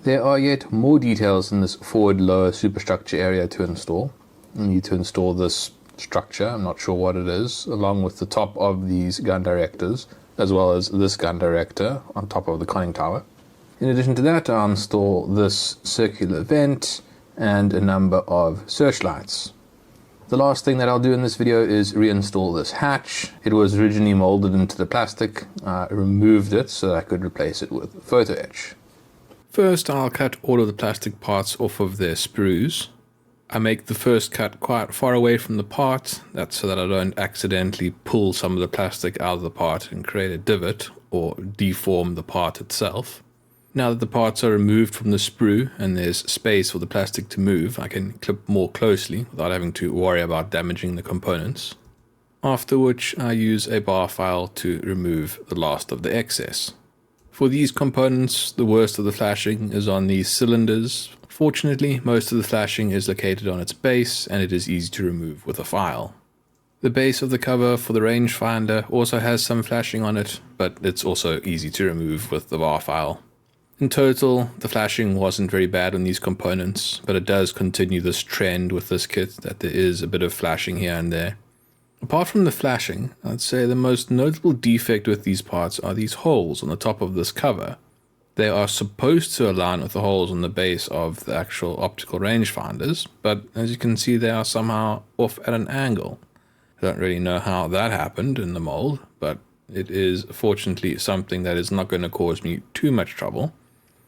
There are yet more details in this forward lower superstructure area to install. You need to install this structure, I'm not sure what it is, along with the top of these gun directors, as well as this gun director on top of the conning tower. In addition to that, I'll install this circular vent and a number of searchlights. The last thing that I'll do in this video is reinstall this hatch. It was originally molded into the plastic. I removed it so that I could replace it with photo etch. First, I'll cut all of the plastic parts off of their sprues. I make the first cut quite far away from the part. That's so that I don't accidentally pull some of the plastic out of the part and create a divot or deform the part itself. Now that the parts are removed from the sprue and there's space for the plastic to move, I can clip more closely without having to worry about damaging the components. After which I use a bar file to remove the last of the excess. For these components, the worst of the flashing is on these cylinders. Fortunately, most of the flashing is located on its base and it is easy to remove with a file. The base of the cover for the rangefinder also has some flashing on it, but it's also easy to remove with the bar file. In total, the flashing wasn't very bad on these components, but it does continue this trend with this kit that there is a bit of flashing here and there. Apart from the flashing, I'd say the most notable defect with these parts are these holes on the top of this cover. They are supposed to align with the holes on the base of the actual optical rangefinders, but as you can see they are somehow off at an angle. I don't really know how that happened in the mold, but it is fortunately something that is not going to cause me too much trouble.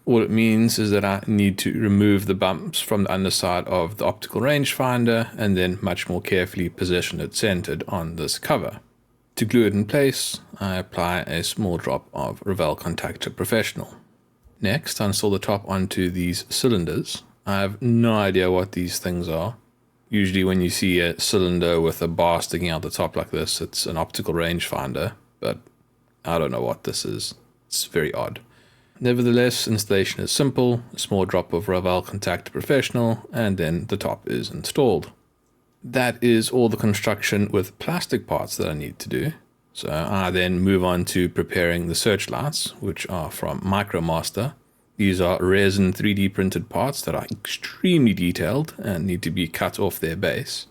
All it means is that I need to remove the bumps from the underside of the optical rangefinder and then much more carefully position it centered on this cover. To glue it in place, I apply a small drop of Revell Contactor Professional. Next, I install the top onto these cylinders. I have no idea what these things are. Usually when you see a cylinder with a bar sticking out the top like this, it's an optical rangefinder, but I don't know what this is. It's very odd. Nevertheless, installation is simple, a small drop of Revell Contactor Professional, and then the top is installed. That is all the construction with plastic parts that I need to do. So I then move on to preparing the searchlights, which are from MicroMaster. These are resin 3D printed parts that are extremely detailed and need to be cut off their base.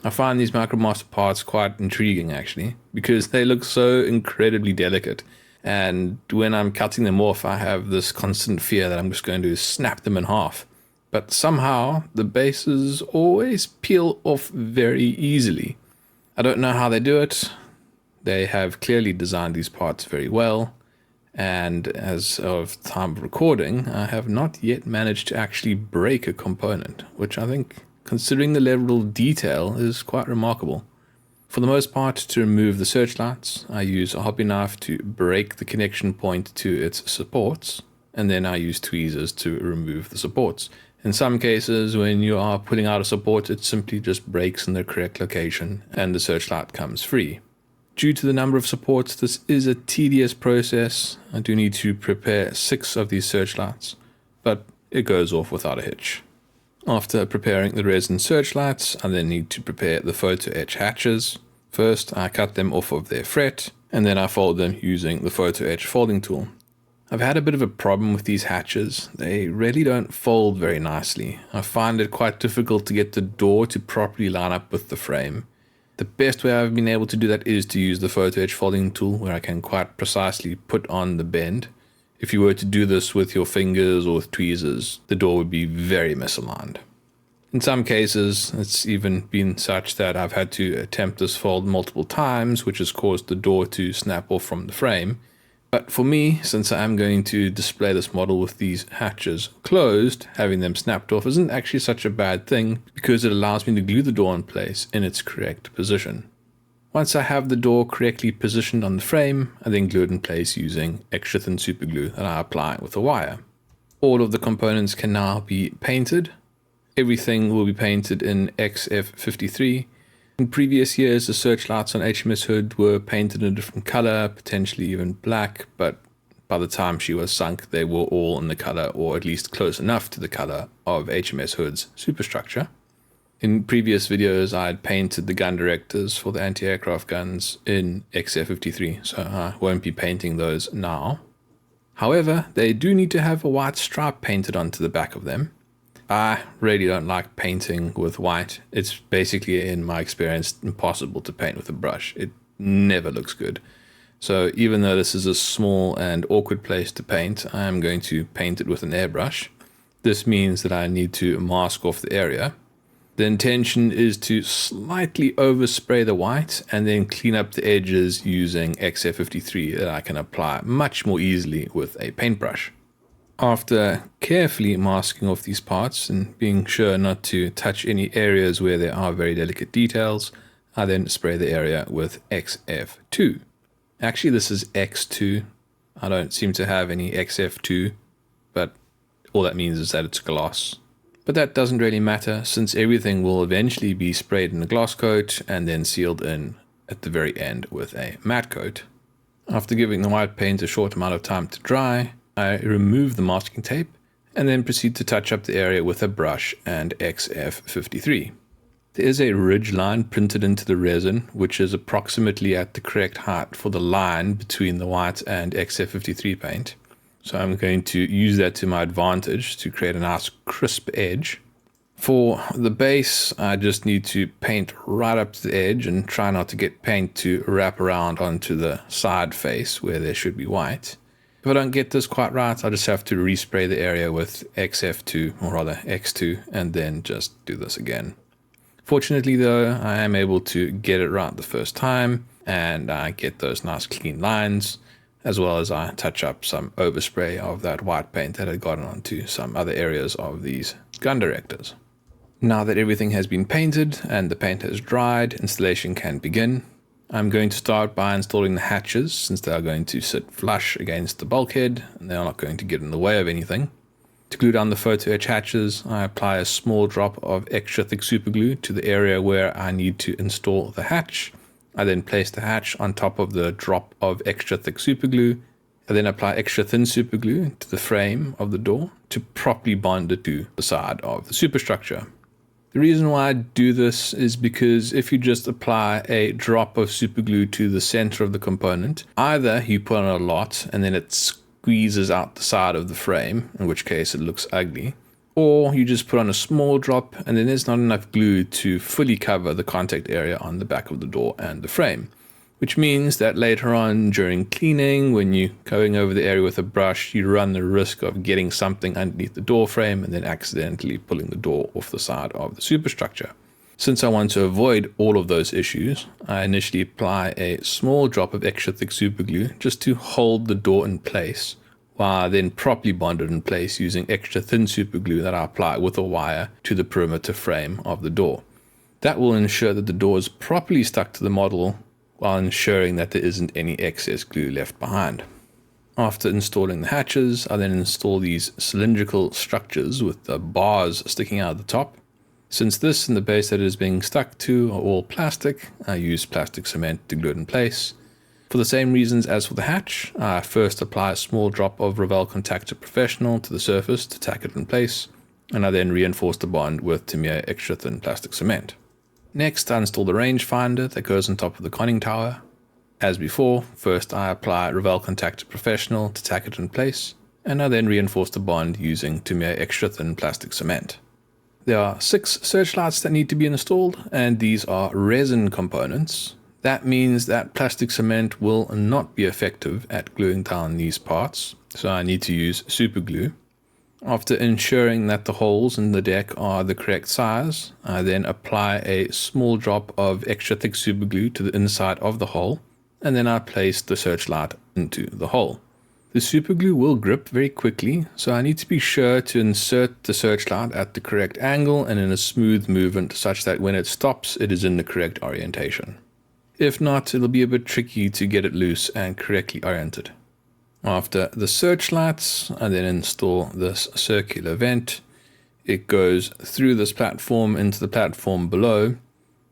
I find these MicroMaster parts quite intriguing actually, because they look so incredibly delicate. And when I'm cutting them off, I have this constant fear that I'm just going to snap them in half. But somehow, the bases always peel off very easily. I don't know how they do it. They have clearly designed these parts very well. And as of time of recording, I have not yet managed to actually break a component, which I think, considering the level of detail, is quite remarkable. For the most part, to remove the searchlights, I use a hobby knife to break the connection point to its supports, and then I use tweezers to remove the supports. In some cases, when you are pulling out a support, it simply just breaks in the correct location, and the searchlight comes free. Due to the number of supports, this is a tedious process. I do need to prepare 6 of these searchlights, but it goes off without a hitch. After preparing the resin searchlights, I then need to prepare the photo etch hatches. First, I cut them off of their fret, and then I fold them using the photo etch folding tool. I've had a bit of a problem with these hatches. They really don't fold very nicely. I find it quite difficult to get the door to properly line up with the frame. The best way I've been able to do that is to use the photo etch folding tool, where I can quite precisely put on the bend. If you were to do this with your fingers or with tweezers, the door would be very misaligned. In some cases, it's even been such that I've had to attempt this fold multiple times, which has caused the door to snap off from the frame. But for me, since I am going to display this model with these hatches closed, having them snapped off isn't actually such a bad thing, because it allows me to glue the door in place in its correct position. Once I have the door correctly positioned on the frame, I then glue it in place using extra thin super glue that I apply with a wire. All of the components can now be painted. Everything will be painted in XF53. In previous years, the searchlights on HMS Hood were painted in a different color, potentially even black, but by the time she was sunk, they were all in the color, or at least close enough to the color, of HMS Hood's superstructure. In previous videos, I had painted the gun directors for the anti-aircraft guns in XF53, so I won't be painting those now. However, they do need to have a white stripe painted onto the back of them. I really don't like painting with white. It's basically, in my experience, impossible to paint with a brush. It never looks good. So even though this is a small and awkward place to paint, I am going to paint it with an airbrush. This means that I need to mask off the area. The intention is to slightly overspray the white and then clean up the edges using XF53 that I can apply much more easily with a paintbrush. After carefully masking off these parts and being sure not to touch any areas where there are very delicate details, I then spray the area with XF2. Actually, this is X2. I don't seem to have any XF2, but all that means is that it's gloss. But that doesn't really matter, since everything will eventually be sprayed in a gloss coat and then sealed in at the very end with a matte coat. After giving the white paint a short amount of time to dry, I remove the masking tape and then proceed to touch up the area with a brush and XF53. There is a ridge line printed into the resin, which is approximately at the correct height for the line between the white and XF53 paint. So I'm going to use that to my advantage to create a nice crisp edge. For the base, I just need to paint right up to the edge and try not to get paint to wrap around onto the side face where there should be white. If I don't get this quite right, I just have to respray the area with XF2, or rather X2, and then just do this again. Fortunately though, I am able to get it right the first time, and I get those nice clean lines, as well as I touch up some overspray of that white paint that had gotten onto some other areas of these gun directors. Now that everything has been painted and the paint has dried, installation can begin. I'm going to start by installing the hatches, since they are going to sit flush against the bulkhead and they are not going to get in the way of anything. To glue down the photo etch hatches, I apply a small drop of extra thick super glue to the area where I need to install the hatch. I then place the hatch on top of the drop of extra thick super glue. I then apply extra thin super glue to the frame of the door to properly bond it to the side of the superstructure. The reason why I do this is because if you just apply a drop of super glue to the center of the component, either you put on a lot and then it squeezes out the side of the frame, in which case it looks ugly, or you just put on a small drop and then there's not enough glue to fully cover the contact area on the back of the door and the frame, which means that later on during cleaning, when you're going over the area with a brush, you run the risk of getting something underneath the door frame and then accidentally pulling the door off the side of the superstructure. Since I want to avoid all of those issues, I initially apply a small drop of extra thick super glue just to hold the door in place, while I then properly bond it in place using extra thin super glue that I apply with a wire to the perimeter frame of the door. That will ensure that the door is properly stuck to the model while ensuring that there isn't any excess glue left behind. After installing the hatches, I then install these cylindrical structures with the bars sticking out of the top. Since this and the base that it is being stuck to are all plastic, I use plastic cement to glue it in place. For the same reasons as for the hatch, I first apply a small drop of Revell Contactor Professional to the surface to tack it in place, and I then reinforce the bond with Tamiya extra thin plastic cement. Next, I install the rangefinder that goes on top of the conning tower. As before, first I apply Revell Contactor Professional to tack it in place, and I then reinforce the bond using Tamiya extra thin plastic cement. There are 6 searchlights that need to be installed, and these are resin components. That means that plastic cement will not be effective at gluing down these parts, so I need to use super glue. After ensuring that the holes in the deck are the correct size, I then apply a small drop of extra thick super glue to the inside of the hole, and then I place the searchlight into the hole. The super glue will grip very quickly, so I need to be sure to insert the searchlight at the correct angle and in a smooth movement such that when it stops, it is in the correct orientation. If not, it'll be a bit tricky to get it loose and correctly oriented. After the searchlights, I then install this circular vent. It goes through this platform into the platform below.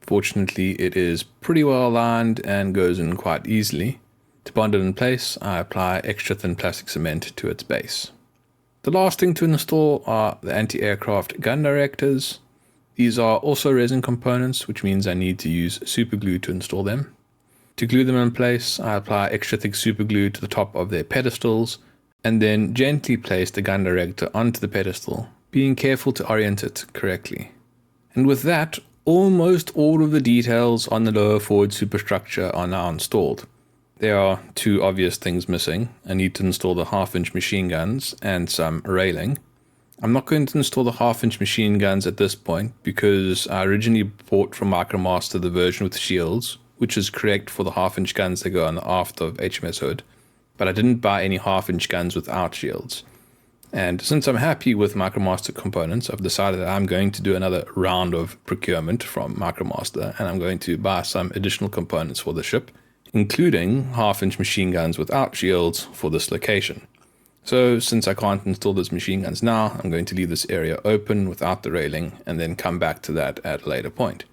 Fortunately, it is pretty well aligned and goes in quite easily. To bond it in place, I apply extra thin plastic cement to its base. The last thing to install are the anti-aircraft gun directors. These are also resin components, which means I need to use super glue to install them. To glue them in place, I apply extra thick super glue to the top of their pedestals, and then gently place the gun director onto the pedestal, being careful to orient it correctly. And with that, almost all of the details on the lower forward superstructure are now installed. There are two obvious things missing. I need to install the 1/2-inch machine guns and some railing. I'm not going to install the 1/2-inch machine guns at this point because I originally bought from Micromaster the version with shields, which is correct for the 1/2-inch guns that go on the aft of HMS Hood, but I didn't buy any 1/2-inch guns without shields. And since I'm happy with Micromaster components, I've decided that I'm going to do another round of procurement from Micromaster, and I'm going to buy some additional components for the ship, including 1/2-inch machine guns without shields for this location. So since I can't install those machine guns now, I'm going to leave this area open without the railing and then come back to that at a later point.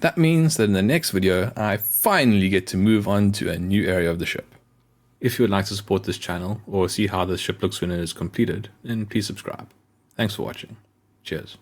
That means that in the next video, I finally get to move on to a new area of the ship. If you would like to support this channel or see how the ship looks when it is completed, then please subscribe. Thanks for watching. Cheers.